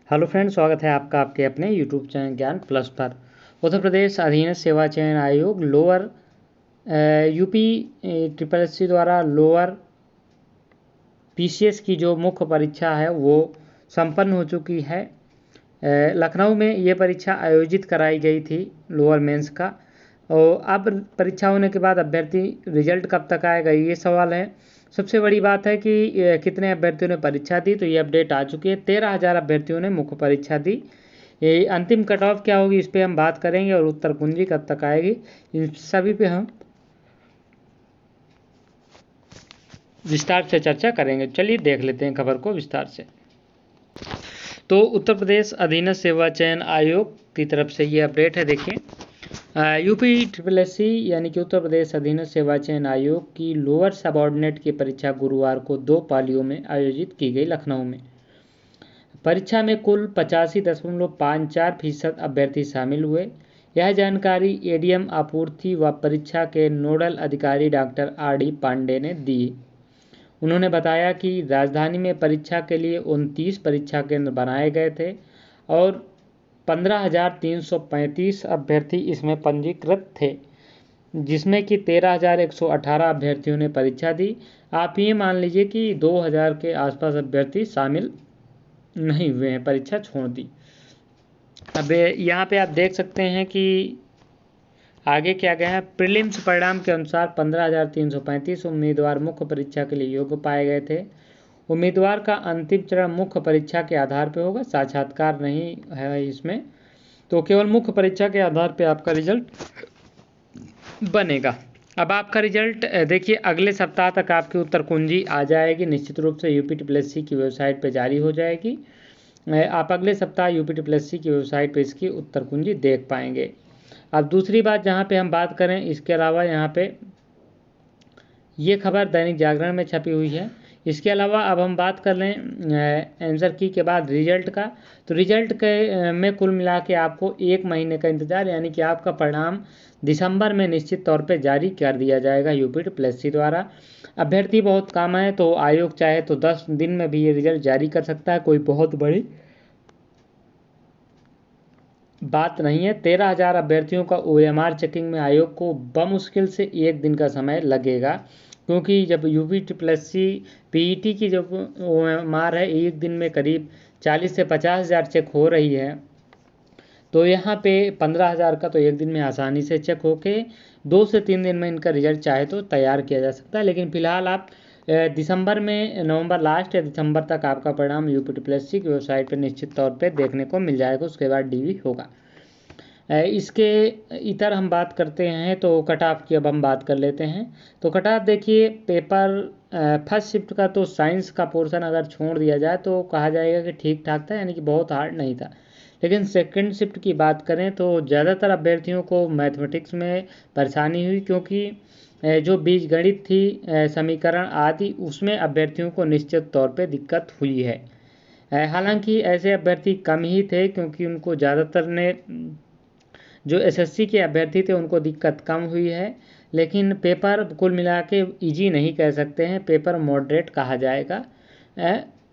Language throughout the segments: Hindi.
हेलो फ्रेंड्स, स्वागत है आपका आपके अपने यूट्यूब चैनल ज्ञान प्लस पर। उत्तर प्रदेश अधीनस्थ सेवा चयन आयोग lower UP triple S C द्वारा लोअर पीसीएस की जो मुख्य परीक्षा है वो संपन्न हो चुकी है। लखनऊ में ये परीक्षा आयोजित कराई गई थी लोअर मेंस का। और अब परीक्षा होने के बाद अभ्यर्थी रिजल्ट कब तक आएगा, ये सवाल है। सबसे बड़ी बात है कि कितने अभ्यर्थियों ने परीक्षा दी, तो ये अपडेट आ चुकी है। 13,000 अभ्यर्थियों ने मुख्य परीक्षा दी। ये अंतिम कट ऑफ क्या होगी इस पर हम बात करेंगे, और उत्तर कुंजी कब तक आएगी, इन सभी पे हम विस्तार से चर्चा करेंगे। चलिए देख लेते हैं खबर को विस्तार से। तो उत्तर प्रदेश अधीनस्थ सेवा चयन आयोग की तरफ से ये अपडेट है। देखिए, यूपी ट्रिपल एस सी यानी कि उत्तर प्रदेश अधीनस्थ सेवा चयन आयोग की लोअर सबऑर्डिनेट की परीक्षा गुरुवार को 2 पालियों में आयोजित की गई लखनऊ में। परीक्षा में कुल 85.54% अभ्यर्थी शामिल हुए। यह जानकारी एडीएम आपूर्ति व परीक्षा के नोडल अधिकारी डॉक्टर आर.डी. पांडे ने दी। उन्होंने बताया कि राजधानी में परीक्षा के लिए 29 परीक्षा केंद्र बनाए गए थे और 15,335 अभ्यर्थी इसमें पंजीकृत थे, जिसमें कि 13,118 अभ्यर्थियों ने परीक्षा दी। आप ये मान लीजिए कि 2,000 के आसपास अभ्यर्थी शामिल नहीं हुए हैं, परीक्षा छोड़ दी। अब यहाँ पे आप देख सकते हैं कि आगे क्या गया है। प्रीलिम्स परिणाम के अनुसार 15,335 उम्मीदवार मुख्य परीक्षा के लिए योग्य पाए गए थे। उम्मीदवार का अंतिम चरण मुख्य परीक्षा के आधार पर होगा, साक्षात्कार नहीं है इसमें। तो केवल मुख्य परीक्षा के आधार पर आपका रिजल्ट बनेगा। अब आपका रिजल्ट देखिए अगले सप्ताह तक आपकी उत्तर कुंजी आ जाएगी, निश्चित रूप से यूपी ट्रिपल एस सी की वेबसाइट पर जारी हो जाएगी। आप अगले सप्ताह यूपी ट्रिपल एस सी की वेबसाइट पर इसकी उत्तर कुंजी देख पाएंगे। अब दूसरी बात जहाँ पे हम बात करें, इसके अलावा यहाँ पे ये खबर दैनिक जागरण में छपी हुई है। इसके अलावा अब हम बात कर लें आंसर की के बाद रिजल्ट का। तो रिजल्ट के में कुल मिला के आपको 1 महीने का इंतजार, यानी कि आपका परिणाम दिसंबर में निश्चित तौर पे जारी कर दिया जाएगा यूपी ट्रिपल एस सी द्वारा। अभ्यर्थी बहुत कम है, तो आयोग चाहे तो 10 दिन में भी ये रिजल्ट जारी कर सकता है, कोई बहुत बड़ी बात नहीं है। 13,000 अभ्यर्थियों का ओएमआर चेकिंग में आयोग को बमुश्किल से 1 दिन का समय लगेगा, क्योंकि जब UP triple S C PET की जब ओएमआर है 1 दिन में करीब 40 से 50,000 चेक हो रही है, तो यहाँ पे 15,000 का तो 1 दिन में आसानी से चेक होके 2 से 3 दिन में इनका रिजल्ट चाहे तो तैयार किया जा सकता है। लेकिन फिलहाल आप दिसंबर में, नवंबर लास्ट या दिसंबर तक आपका परिणाम यूपी ट्रिपल एस सी की वेबसाइट पर निश्चित तौर पे देखने को मिल जाएगा। उसके बाद डीवी होगा। इसके इतर हम बात करते हैं तो कट ऑफ की अब हम बात कर लेते हैं। तो कट ऑफ देखिए, पेपर फर्स्ट शिफ्ट का तो साइंस का पोर्शन अगर छोड़ दिया जाए तो कहा जाएगा कि ठीक ठाक था, यानी कि बहुत हार्ड नहीं था। लेकिन सेकंड शिफ्ट की बात करें तो ज़्यादातर अभ्यर्थियों को मैथमेटिक्स में परेशानी हुई, क्योंकि जो बीजगणित थी, समीकरण आदि, उसमें अभ्यर्थियों को निश्चित तौर पे दिक्कत हुई है। हालांकि ऐसे अभ्यर्थी कम ही थे, क्योंकि उनको ज़्यादातर ने जो एसएससी के अभ्यर्थी थे उनको दिक्कत कम हुई है। लेकिन पेपर कुल मिला के ईजी नहीं कह सकते हैं, पेपर मॉडरेट कहा जाएगा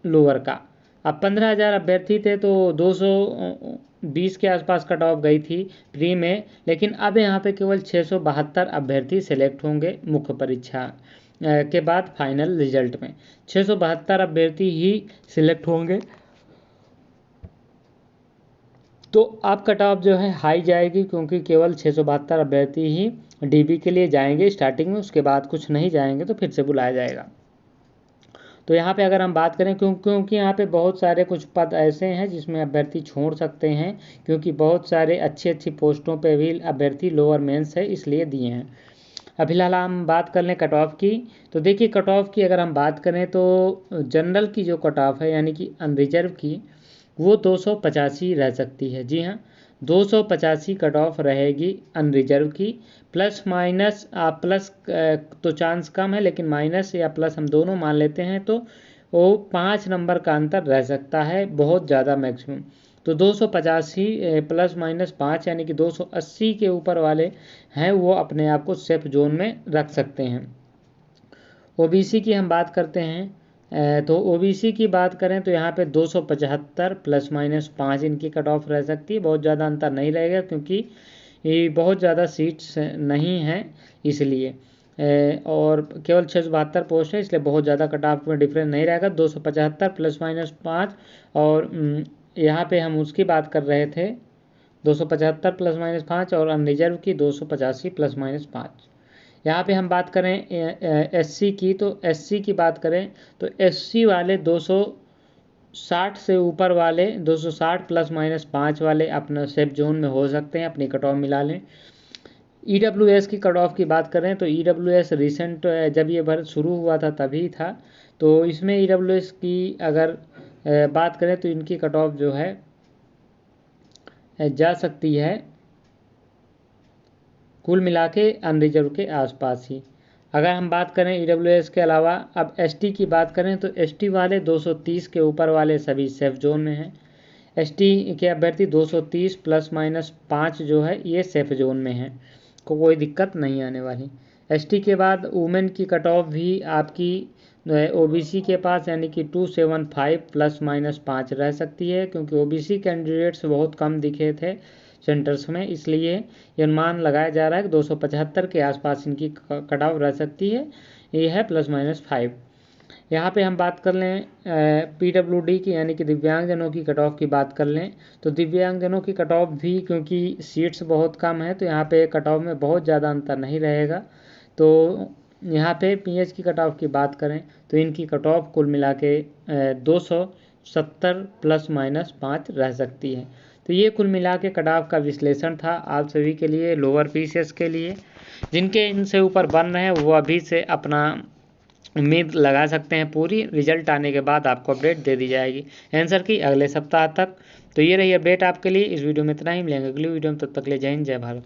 लोअर का। अब 15,000 अभ्यर्थी थे तो 220 के आसपास कट ऑफ गई थी प्री में, लेकिन अब यहाँ पे केवल 672 अभ्यर्थी सेलेक्ट होंगे मुख्य परीक्षा के बाद फाइनल रिजल्ट में। 672 अभ्यर्थी ही सिलेक्ट होंगे, तो अब कट ऑफ जो है हाई जाएगी, क्योंकि केवल 672 अभ्यर्थी ही डीबी के लिए जाएंगे स्टार्टिंग में, उसके बाद कुछ नहीं जाएंगे तो फिर से बुलाया जाएगा। तो यहाँ पे अगर हम बात करें, क्योंकि यहाँ पे बहुत सारे कुछ पद ऐसे हैं जिसमें अभ्यर्थी छोड़ सकते हैं, क्योंकि बहुत सारे अच्छी पोस्टों पे भी अभ्यर्थी लोअर मेंस है इसलिए दिए हैं। अब फिलहाल हम बात कर लें कट ऑफ की। तो देखिए कट ऑफ की अगर हम बात करें तो जनरल की जो कट ऑफ है यानी कि अनरिजर्व की, वो 285 रह सकती है। जी हाँ, 285 कट ऑफ रहेगी अनरिजर्व की। प्लस माइनस प्लस तो चांस कम है, लेकिन माइनस या प्लस हम दोनों मान लेते हैं तो वो 5 नंबर का अंतर रह सकता है, बहुत ज़्यादा मैक्सिमम। तो 285 प्लस माइनस 5 यानी कि 280 के ऊपर वाले हैं वो अपने आप को सेफ जोन में रख सकते हैं। ओबीसी की हम बात करते हैं, तो ओबीसी की बात करें तो यहाँ पे 275 ±5 इनकी कट ऑफ रह सकती है। बहुत ज़्यादा अंतर नहीं रहेगा क्योंकि ये बहुत ज़्यादा सीट्स नहीं हैं इसलिए, और केवल 672 पोस्ट है इसलिए बहुत ज़्यादा कट ऑफ में डिफरेंस नहीं रहेगा। 275 ±5, और यहाँ पे हम उसकी बात कर रहे थे 275 ±5 और अनरिजर्व की 285 ±5। यहाँ पे हम बात करें एससी की, तो एससी की बात करें तो एससी वाले 260 से ऊपर वाले 260 ±5 वाले अपना सेफ जोन में हो सकते हैं, अपनी कट ऑफ मिला लें। ईडब्ल्यूएस की कट ऑफ की बात करें तो ईडब्ल्यूएस रिसेंट जब ये भर्ती शुरू हुआ था तभी था, तो इसमें ईडब्ल्यूएस की अगर बात करें तो इनकी कट ऑफ जो है जा सकती है कुल मिला के अनरिजर्व के आसपास ही। अगर हम बात करें ईडब्ल्यूएस के अलावा अब एसटी की बात करें तो एसटी वाले 230 के ऊपर वाले सभी सेफ जोन में हैं। एसटी के अभ्यर्थी 230 ±5 जो है ये सेफ जोन में हैं, कोई दिक्कत नहीं आने वाली। एसटी के बाद वुमेन की कट ऑफ भी आपकी ओबीसी के पास यानी कि 275 ±5 रह सकती है, क्योंकि ओबीसी कैंडिडेट्स बहुत कम दिखे थे सेंटर्स में, इसलिए ये अनुमान लगाया जा रहा है कि 275 के आसपास इनकी कट ऑफ रह सकती है। ये है ±5। यहाँ पे हम बात कर लें पीडब्ल्यूडी की यानी कि दिव्यांगजनों की कट ऑफ की बात कर लें तो दिव्यांगजनों की कट ऑफ भी क्योंकि सीट्स बहुत कम है तो यहाँ पे कट ऑफ में बहुत ज़्यादा अंतर नहीं रहेगा। तो यहाँ पे पीएच की कट ऑफ की बात करें तो इनकी कट ऑफ कुल मिला के 270 ±5 रह सकती है। तो ये कुल मिला के कट ऑफ का विश्लेषण था आप सभी के लिए, लोअर पीसीएस के लिए। जिनके इनसे ऊपर बन रहे हैं वो अभी से अपना उम्मीद लगा सकते हैं पूरी, रिजल्ट आने के बाद आपको अपडेट दे दी जाएगी आंसर की अगले सप्ताह तक। तो ये रही अपडेट आपके लिए। इस वीडियो में इतना ही, मिलेंगे अगली वीडियो में, तब तक के लिए जय हिंद जय भारत।